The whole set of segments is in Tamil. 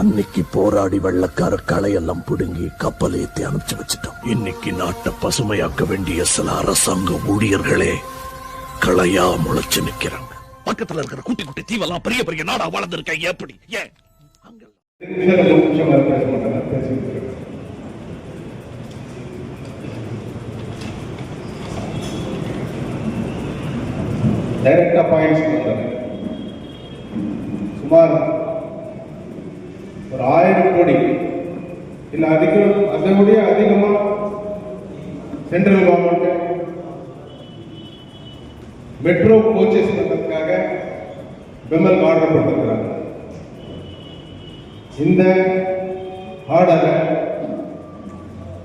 அன்னைக்கு போராடி வெள்ளக்கார களையெல்லாம் பிடுங்கி கப்பல் ஏத்தி அனுப்பிச்சு வச்சுட்டோம். இன்னைக்கு நாட்டை பசுமையாக்க வேண்டிய சில அரசாங்க ஊழியர்களே களையா முளைச்சு நிக்கிறாங்க. பக்கத்துல இருக்கிற குட்டி குட்டி தீவெல்லாம் பெரிய பெரிய நாடா வளர்ந்துருக்காங்க. எப்படி ஏன் டைரக்டா பாயிண்ட்ஸ் சுமார் ஒரு 1000 கோடி இல்ல அதை விட அதிகமா சென்ட்ரல் கவர்மெண்ட் மெட்ரோ கோச்சஸ் பண்றதுக்காக பெமல் ஆர்டர் போட்டிருக்கிறாங்க. இந்த ஆர்டரை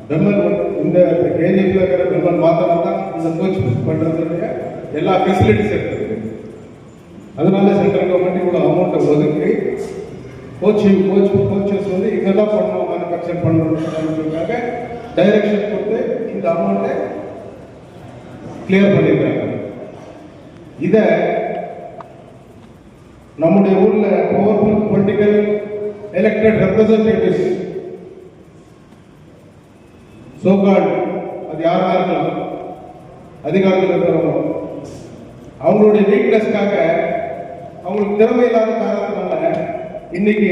பெமல் இந்த கேஜிஎஃப்ல இருக்கிற பெமல் மாத்திரம் தான் இந்த கோச் பண்றதுடைய எல்லா ஃபெசிலிட்டிஸ் இருக்குது. அதனால சென்ட்ரல் கவர்மெண்ட் இவ்வளோ அமௌண்ட்டை ஒதுக்கி கோச்சஸ் வந்து இதெல்லாம் பண்ணணும், மேனுஃபேக்சர் பண்ணணுன்றதுக்காக டைரக்ஷன் கொடுத்து இந்த அமௌண்ட்டை கிளியர் பண்ணியிருக்காங்க. இதை நம்முடைய ஊர்ல powerful political elected representatives so-called அது யாரா இருக்கலாம், அதிகாரத்தில் இருக்கிறவங்க, அவங்களுடைய வீக்னஸ்க்காக அவங்களுக்கு திறமை இல்லாத காரணத்தினால இன்னைக்கு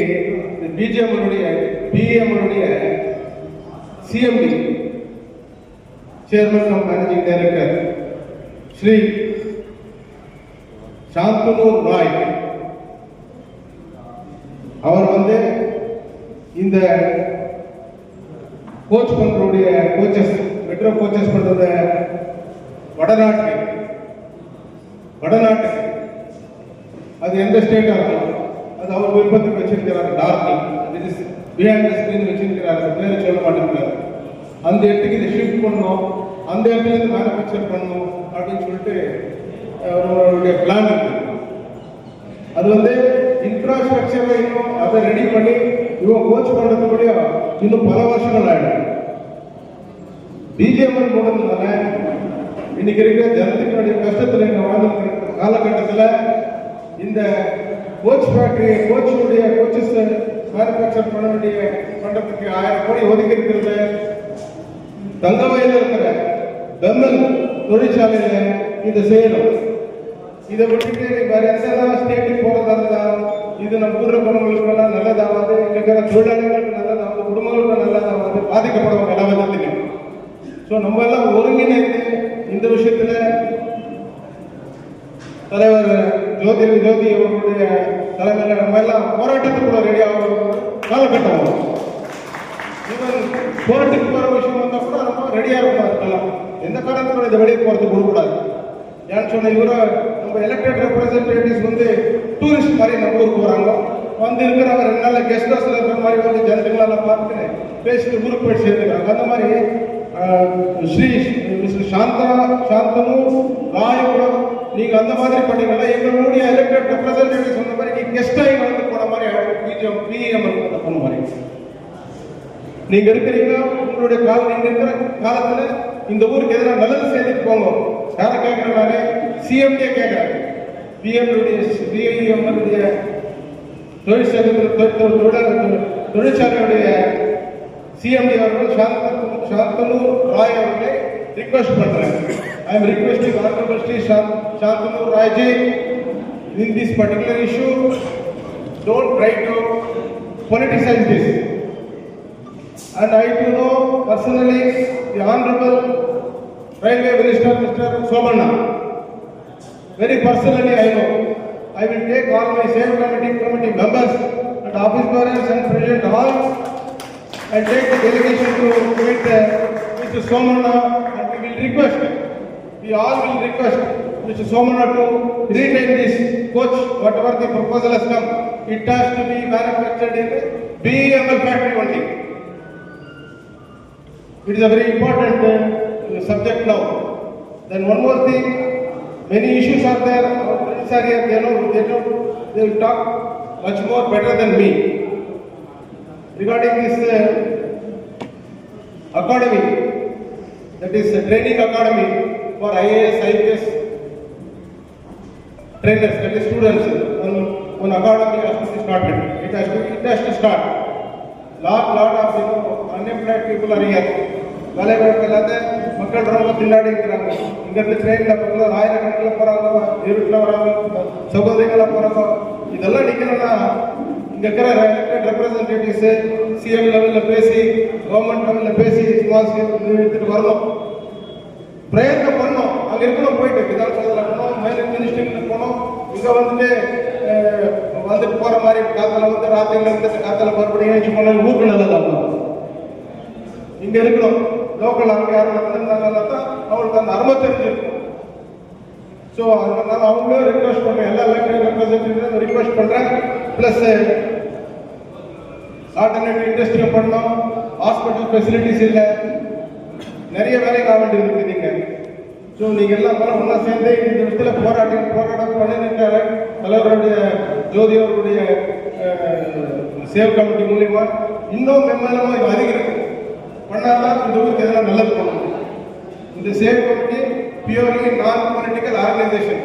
பிஎம்னுடைய CMD chairman cum managing director Shri Shantanu Roy அவர் வந்து இந்த கோச் பண்றதுடைய கோச்சஸ் மெட்ரோ கோச்சஸ் பண்றத வடநாட்டு அது எந்த ஸ்டேட்டா இருக்கும் அது அவர் விருப்பத்துக்கு வச்சிருக்கிறாரு. டார்க்கிங் பிஹைண்ட் த ஸ்கிரீன் வச்சிருக்கிறாரு, பேரை சொல்ல மாட்டேங்கிறாரு. அந்த இடத்துக்கு இதை ஷிஃப்ட் பண்ணணும், அந்த இடத்துல இருந்து மேனுஃபேக்சர் பண்ணணும் அப்படின்னு சொல்லிட்டு அவருடைய பிளான் இருக்கு. அது வந்து இன்ஃப்ராஸ்ட்ரக்சரை இன்னும் அதை ரெடி பண்ணி இவங்க கோச் பண்றதுக்குள்ளே இன்னும் பல வருஷங்கள் ஆயிடும். பிஜேபி போனதுனால இன்னைக்கு இருக்கிற ஜனத்துடைய கஷ்டத்தில் இங்க வாழ்ந்துருக்கிற காலகட்டத்தில் இந்த கோச் ஃபேக்டரி கோச்சஸ் மேனுஃபேக்சர் பண்றதுக்கு 1000 கோடி ஒதுக்கி இருக்கிறது. தங்கவயலில் இருக்கிற பெமல் தொழிற்சாலையில இதை செய்யணும். இதை விட்டுட்டு வேற எந்த ஸ்டேட்டுக்கு போறதா இருந்தா இது நம்ம ஊர்ல குடும்பங்களுக்கு எல்லாம் நல்லதாவது, இருக்கிற தொழிலாளர்களுக்கு நல்லதாவது, குடும்பங்களுக்கு நல்லதாவது, பாதிக்கப்படுவாங்க எல்லா விதத்திலையும். ஸோ நம்ம எல்லாம் ஒருங்கிணைந்து இந்த விஷயத்துல தலைவர் ஜோதி அவர்களுடைய தலைமையில் நம்ம எல்லாம் போராட்டத்துக்குள்ள ரெடியாக காலகட்டம் வரும். ஈவன் கோர்ட்டுக்கு போகிற விஷயம் வந்தால் கூட நம்ம ரெடியாக இருக்கலாம். எந்த காரணத்துக்கும் இதை வெளியே போகிறதுக்கு கொடுக்கூடாது. ஏன்னு சொன்ன இவரை நம்ம எலெக்டட் ரெப்ரசன்டேட்டிவ்ஸ் வந்து டூரிஸ்ட் மாதிரி நம்ம ஊருக்கு போகிறாங்க, வந்து இருக்கிறாங்க 2 நாள் கெஸ்ட் ஹவுஸில் இருக்கிற மாதிரி வந்து ஜனங்களெல்லாம் பார்த்துட்டு பேசிட்டு ஊருக்கு போய் சேர்ந்துக்கிறாங்க. அந்த மாதிரி ஸ்ரீ மிஸ்டர் சாந்தனு ராயோட நீங்க அந்த மாதிரி பண்ணீங்கன்னா எங்களுடைய எலெக்டட் ரெப்ரசன்டேட்டிவ் சொன்ன மாதிரி கெஸ்டாகி வந்து போன மாதிரி பிஎம் போன மாதிரி நீங்க இருக்கிறீங்க. உங்களுடைய நீங்க இருக்கிற காலத்துல இந்த ஊருக்கு எதிராக நல்லது செய்துட்டு போங்க. யாரை கேட்கறாரு? சிஎம்டியே கேட்கறாரு. பிஎம்னுடைய தொழிற்சாலையுடைய சிஎம்டி அவர்கள் சாந்தனு ராய் அவர்களை ரிக்வெஸ்ட் பண்றாங்க. I am requesting Honorable Shri Shantanu Rai ji, in this particular issue, don't try to politicize this. And I do know personally the Honorable Railway Minister Mr. Somana. Very personally I know. I will take all my same committee members and office bearers and president all and take the delegation to meet Mr. Somana and we will request. We all will request Mr. Somana to retain this coach, whatever the proposal has come, it has to be manufactured in the BEML factory only. It is a very important subject now. Then one more thing, many issues are there, our friends are here, they will talk much more better than me. Regarding this academy, that is training academy, for IAS, IPS trainers, that is students, one academy has to be started. It has to start. Lot of unemployed people are here. வேலை வாய்ப்பில்லாத மக்கள் ரொம்ப திண்டாடி இருக்கிறாங்க. இங்கிருந்து ட்ரெயினில் பக்கத்தில் ஆயிரக்கணக்கில் போகிறாங்க, இருட்டில் வராங்க, சகோதரிகளாக போகிறாங்க. இதெல்லாம் நிற்கணும்னா இங்கே இருக்கிற எலெக்டட் ரெப்ரஸன்டேட்டிவ்ஸு சிஎம் லெவலில் பேசி, கவர்மெண்ட் லெவலில் பேசி, ஸ்மால் ஸ்கேல் எடுத்துகிட்டு வரணும், பிரயத்னம் பண்ணணும். அங்கே இருக்கணும், போயிட்டு விதானசபையில் போகணும், மேல் மினிஸ்ட்ரிக்கு போகணும். இங்கே வந்துட்டு போகிற மாதிரி காத்தால வந்து ராத்திரியில் இருந்துட்டு காத்தால மறுபடியும் ஏஞ்சி போனால் ஊருக்கு நல்லதாக இங்கே இருக்கணும். லோக்கல் அங்கே யாரும் நடந்திருந்தாங்கன்னா தான் அவங்களுக்கு அந்த அருமை தெரிஞ்சிருக்கும். ஸோ அதனால அவங்களும் ரிக்வெஸ்ட் பண்ணுறேன், எல்லா எலெக்டட் ரெப்ரஸன்டேட்டிவும் ரிக்வெஸ்ட் பண்ணுறேன். ப்ளஸ் ஆல்டர்னேட்டிவ் இண்டஸ்ட்ரியும் பண்ணணும். ஹாஸ்பிட்டல் ஃபெசிலிட்டிஸ் இல்லை, நிறைய வேலைக்கு ஆக வேண்டியது இருக்குது. நீங்கள் ஸோ நீங்கள் எல்லாம் மேலே ஒன்றா சேர்ந்து இந்த இடத்துல போராட்டம் பண்ணிருக்காரு தலைவருடைய ஜோதி அவருடைய சேவ் கமிட்டி மூலிமா இன்னும் மெம்மலமாக இது அதிகரிக்கும். பண்ணாதான் இந்த ஊருக்கு எதெல்லாம் நல்லது பண்ணணும். இந்த சேவ் கமிட்டி பியூர்லி நான் பொலிட்டிக்கல் ஆர்கனைசேஷன்,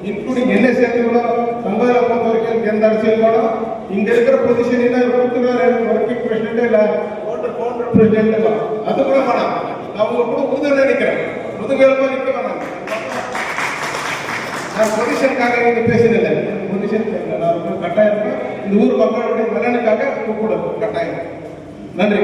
இன்க்ளூடிங் என்ன சேர்த்து கூட சமுதாய பொறுத்த வரைக்கும் எந்த அரசியல் கூட இங்கே இருக்கிற பொசிஷன் ஒர்க்கிங் பிரசிடென்ட் இல்லை கவுண்டர் பிரசிடென்ட் அது கூட வேணாம். நான் உங்க கூட உறுதுணை நினைக்கிறேன், முதுகெலும்பாக நிற்க வேணாம். நான் பொசிஷனுக்காக இங்கே பேசினதில்லை, பொசிஷன் நான் கட்டாயம் இந்த ஊர் மக்களுடைய நலனுக்காக கூப்பிட கட்டாயம். நன்றி.